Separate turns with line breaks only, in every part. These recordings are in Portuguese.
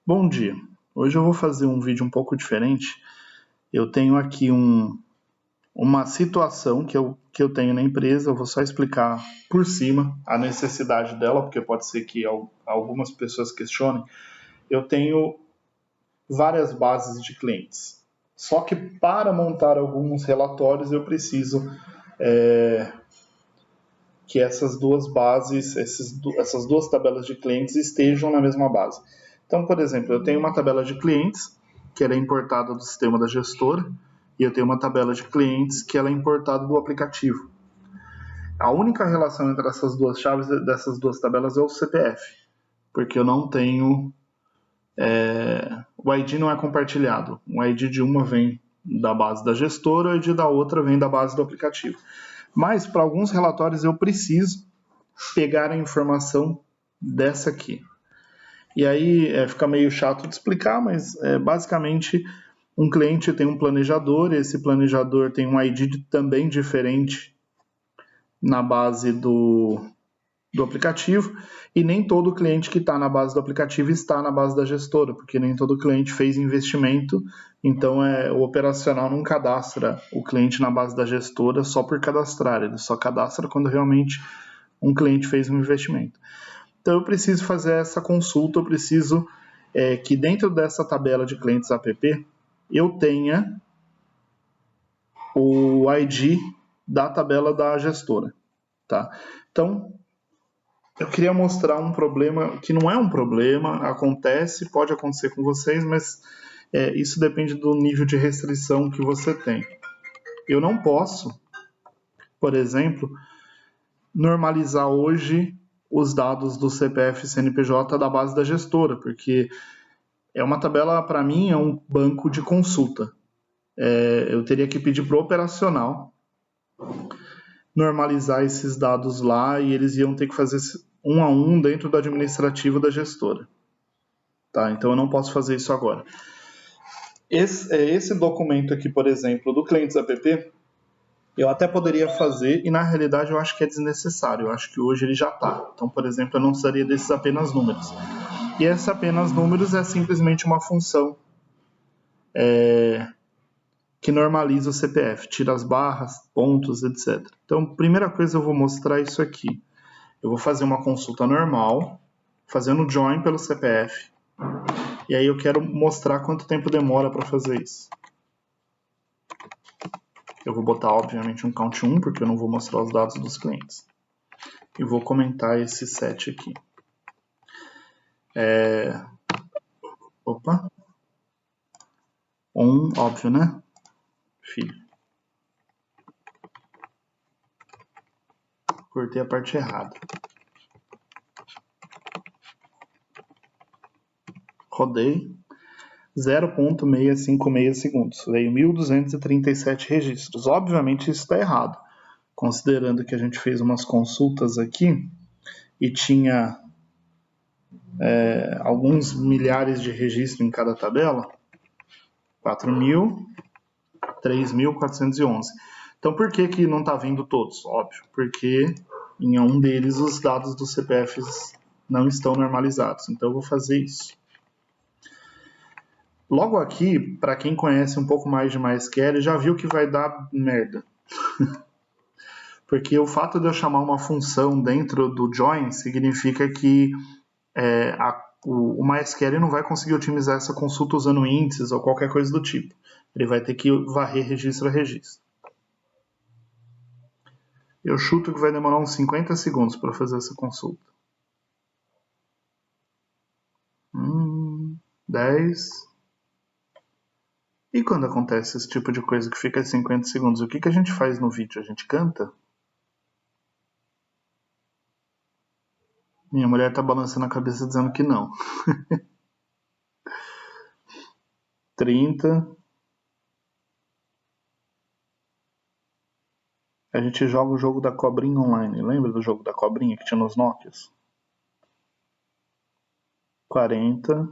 Bom dia, hoje eu vou fazer um vídeo um pouco diferente. Eu tenho aqui uma situação que eu tenho na empresa, eu vou só explicar por cima a necessidade dela, porque pode ser que algumas pessoas questionem. Eu tenho várias bases de clientes, só que para montar alguns relatórios eu preciso que essas duas bases, essas duas tabelas de clientes estejam na mesma base. Então, por exemplo, eu tenho uma tabela de clientes que ela é importada do sistema da gestora e eu tenho uma tabela de clientes que ela é importada do aplicativo. A única relação entre essas duas chaves dessas duas tabelas é o CPF, porque eu não tenho o ID não é compartilhado. O ID de uma vem da base da gestora, o ID da outra vem da base do aplicativo. Mas para alguns relatórios eu preciso pegar a informação dessa aqui. E aí fica meio chato de explicar, mas basicamente um cliente tem um planejador, esse planejador tem um ID também diferente na base do aplicativo, e nem todo cliente que está na base do aplicativo está na base da gestora, porque nem todo cliente fez investimento, então o operacional não cadastra o cliente na base da gestora só por cadastrar, ele só cadastra quando realmente um cliente fez um investimento. Então eu preciso fazer essa consulta, eu preciso que dentro dessa tabela de clientes app eu tenha o ID da tabela da gestora. Tá? Então, eu queria mostrar um problema que não é um problema, acontece, pode acontecer com vocês, mas isso depende do nível de restrição que você tem. Eu não posso, por exemplo, normalizar hoje os dados do CPF e CNPJ da base da gestora, porque é uma tabela, para mim, é um banco de consulta. Eu teria que pedir para o operacional normalizar esses dados lá e eles iam ter que fazer um a um dentro do administrativo da gestora. Tá? Então eu não posso fazer isso agora. Esse documento aqui, por exemplo, do Clientes App, eu até poderia fazer e na realidade eu acho que é desnecessário. Eu acho que hoje ele já está. Então, por exemplo, eu não precisaria desses apenas números. E esse apenas números é simplesmente uma função que normaliza o CPF, tira as barras, pontos, etc. Então, primeira coisa eu vou mostrar isso aqui. Eu vou fazer uma consulta normal, fazendo join pelo CPF, e aí eu quero mostrar quanto tempo demora para fazer isso. Eu vou botar, obviamente, um count 1, porque eu não vou mostrar os dados dos clientes. E vou comentar esse set aqui. Opa. Óbvio, né? Filho. Cortei a parte errada. Rodei. 0,656 segundos. Veio 1.237 registros. Obviamente isso está errado. Considerando que a gente fez umas consultas aqui e tinha alguns milhares de registros em cada tabela. 4.000, 3.411. Então por que não está vindo todos? Óbvio, porque em um deles os dados dos CPFs não estão normalizados. Então eu vou fazer isso. Logo aqui, para quem conhece um pouco mais de MySQL, já viu que vai dar merda. Porque o fato de eu chamar uma função dentro do join significa que o MySQL não vai conseguir otimizar essa consulta usando índices ou qualquer coisa do tipo. Ele vai ter que varrer registro a registro. Eu chuto que vai demorar uns 50 segundos para fazer essa consulta. 10. E quando acontece esse tipo de coisa que fica 50 segundos, o que a gente faz no vídeo? A gente canta? Minha mulher tá balançando a cabeça dizendo que não. 30. A gente joga o jogo da cobrinha online. Lembra do jogo da cobrinha que tinha nos Nokias? 40.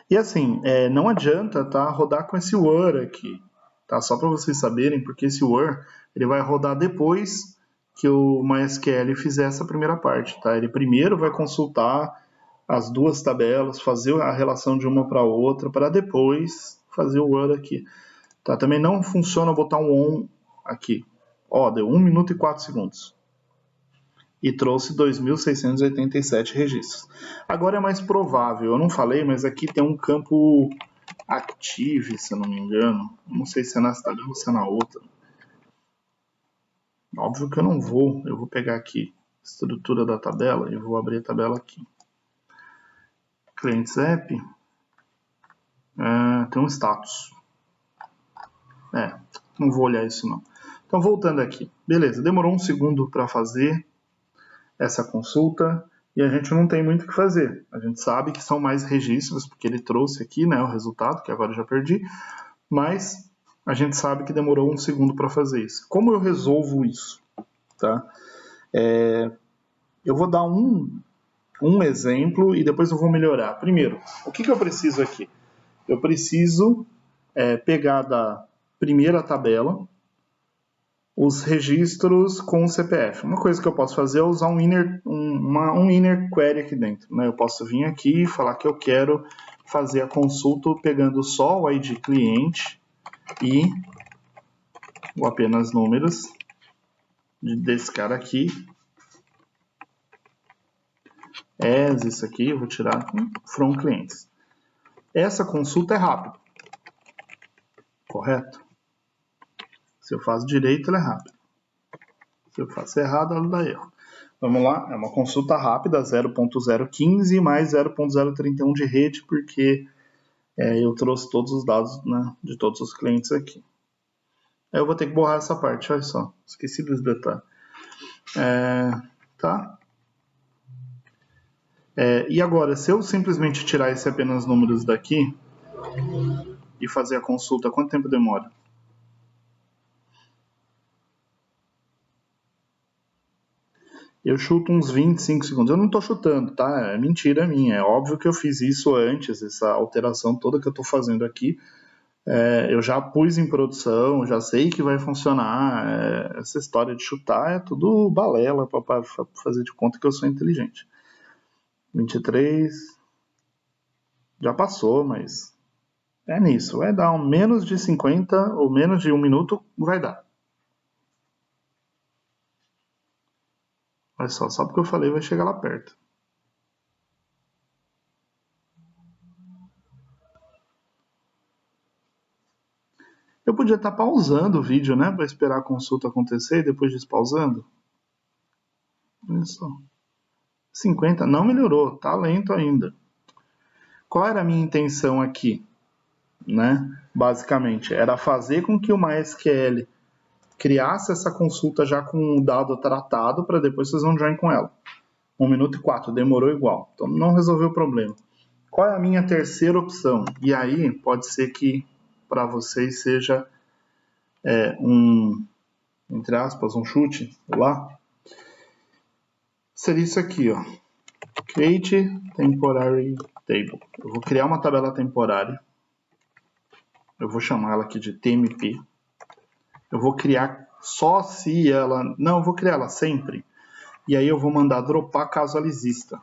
E assim, não adianta rodar com esse WHERE aqui. Tá? Só para vocês saberem, porque esse WHERE ele vai rodar depois que o MySQL fizer essa primeira parte, tá? Ele primeiro vai consultar as duas tabelas, fazer a relação de uma para outra, para depois fazer o Word aqui. Tá? Também não funciona botar um ON aqui. Ó, deu 1 minuto e 4 segundos. E trouxe 2.687 registros. Agora é mais provável, eu não falei, mas aqui tem um campo Active, se eu não me engano. Não sei se é nessa tabela ou se é na outra. Óbvio que eu vou pegar aqui a estrutura da tabela e vou abrir a tabela aqui. Clientes App, tem um status. Não vou olhar isso não. Então voltando aqui, beleza, demorou um segundo para fazer essa consulta e a gente não tem muito o que fazer. A gente sabe que são mais registros, porque ele trouxe aqui, né, o resultado, que agora eu já perdi, mas a gente sabe que demorou um segundo para fazer isso. Como eu resolvo isso? Tá? Eu vou dar um exemplo e depois eu vou melhorar. Primeiro, o que eu preciso aqui? Eu preciso pegar da primeira tabela os registros com o CPF. Uma coisa que eu posso fazer é usar um inner query aqui dentro. Né? Eu posso vir aqui e falar que eu quero fazer a consulta pegando só o ID cliente e ou apenas números desse cara aqui. Isso aqui, eu vou tirar from clientes. Essa consulta é rápida. Correto? Se eu faço direito, ela é rápida. Se eu faço errado, ela dá erro. Vamos lá, é uma consulta rápida, 0.015 mais 0.031 de rede, porque eu trouxe todos os dados, né, de todos os clientes aqui. Aí eu vou ter que borrar essa parte, olha só, esqueci desse detalhe. Tá? E agora, se eu simplesmente tirar esse apenas números daqui e fazer a consulta, quanto tempo demora? Eu chuto uns 25 segundos. Eu não estou chutando, tá? É mentira minha. É óbvio que eu fiz isso antes, essa alteração toda que eu estou fazendo aqui. Eu já pus em produção, já sei que vai funcionar. Essa história de chutar é tudo balela para fazer de conta que eu sou inteligente. 23. Já passou, mas é nisso. Vai dar menos de 50 ou menos de 1 minuto, vai dar. Olha só porque eu falei vai chegar lá perto. Eu podia estar pausando o vídeo, né? Para esperar a consulta acontecer e depois despausando. Olha só. 50 não melhorou, tá lento ainda. Qual era a minha intenção aqui? Né? Basicamente, era fazer com que o MySQL criasse essa consulta já com o dado tratado para depois fazer um join com ela. 1 minuto e 4, demorou igual. Então não resolveu o problema. Qual é a minha terceira opção? E aí pode ser que para vocês seja entre aspas, um chute lá. Seria isso aqui, ó. Create temporary table. Eu vou criar uma tabela temporária. Eu vou chamar ela aqui de TMP. Eu vou criar só se ela... Não, eu vou criar ela sempre. E aí eu vou mandar dropar caso ela exista.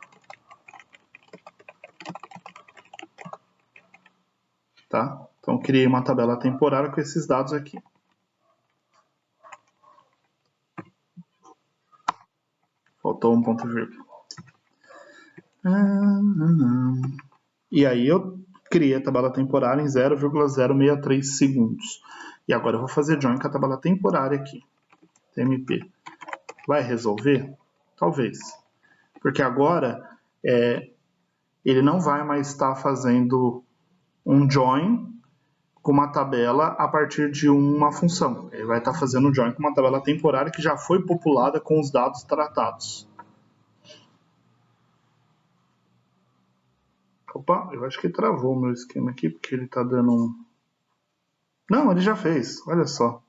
Tá? Então, criei uma tabela temporária com esses dados aqui. Faltou um ponto e vírgula. E aí eu criei a tabela temporária em 0,063 segundos. E agora eu vou fazer join com a tabela temporária aqui. TMP. Vai resolver? Talvez. Porque agora ele não vai mais estar fazendo um join com uma tabela a partir de uma função. Ele vai estar fazendo um join com uma tabela temporária que já foi populada com os dados tratados. Opa, eu acho que travou o meu esquema aqui, porque ele está dando um... Não, ele já fez, olha só.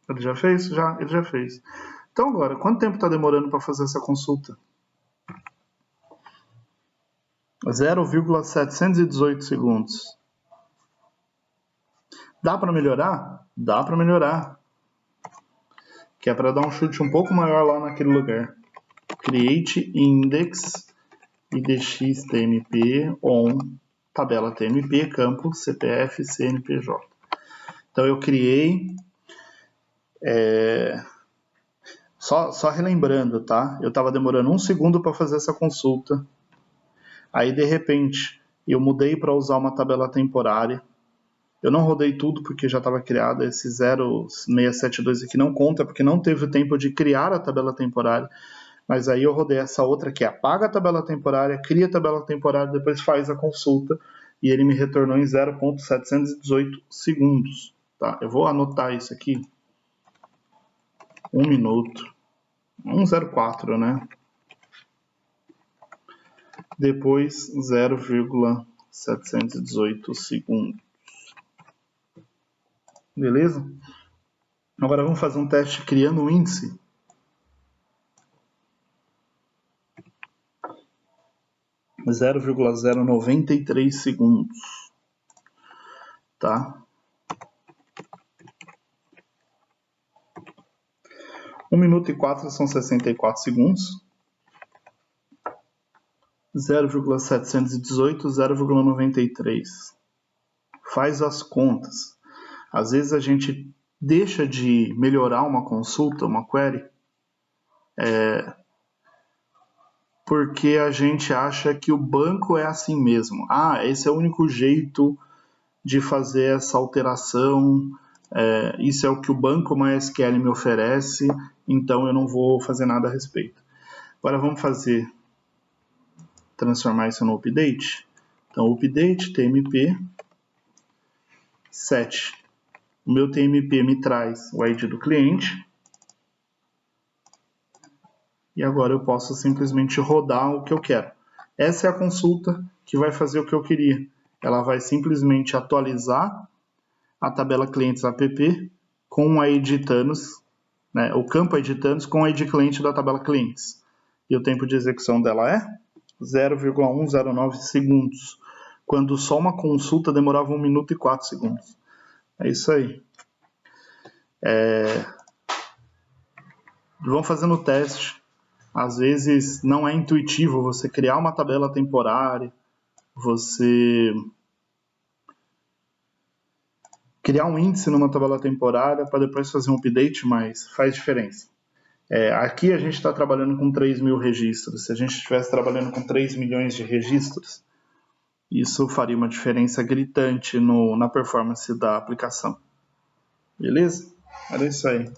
Ele já fez? Ele já fez. Então agora, quanto tempo está demorando para fazer essa consulta? 0,718 segundos. Dá para melhorar? Dá para melhorar. que é para dar um chute um pouco maior lá naquele lugar. Create index idx.tmp on tabela TMP, campo CPF CNPJ. Então eu criei, só relembrando, tá? Eu estava demorando 1 segundo para fazer essa consulta. Aí de repente eu mudei para usar uma tabela temporária. Eu não rodei tudo porque já estava criado. Esse 0672 aqui não conta porque não teve tempo de criar a tabela temporária. Mas aí eu rodei essa outra que apaga a tabela temporária, cria a tabela temporária, depois faz a consulta e ele me retornou em 0,718 segundos. Tá? Eu vou anotar isso aqui. 1 minuto. 1,04, né? Depois 0,718 segundos. Beleza? Agora vamos fazer um teste criando um índice. — 0,093 segundos. Tá? 1 minuto e 4 são 64 segundos. 0,718, 0,93. Faz as contas. Às vezes a gente deixa de melhorar uma consulta, uma query, porque a gente acha que o banco é assim mesmo. Esse é o único jeito de fazer essa alteração, isso é o que o banco MySQL me oferece, então eu não vou fazer nada a respeito. Agora vamos transformar isso no update. Então, update tmp 7. O meu tmp me traz o ID do cliente. E agora eu posso simplesmente rodar o que eu quero. Essa é a consulta que vai fazer o que eu queria. Ela vai simplesmente atualizar a tabela clientes app com a ID Thanos, né, o campo ID Thanos com a ID cliente da tabela clientes. E o tempo de execução dela é 0,109 segundos, quando só uma consulta demorava 1 minuto e 4 segundos. É isso aí. Vamos fazendo o teste. Às vezes não é intuitivo você criar uma tabela temporária, você criar um índice numa tabela temporária para depois fazer um update, mas faz diferença. Aqui a gente está trabalhando com 3.000 registros. Se a gente estivesse trabalhando com 3 milhões de registros, isso faria uma diferença gritante na performance da aplicação. Beleza? Era isso aí.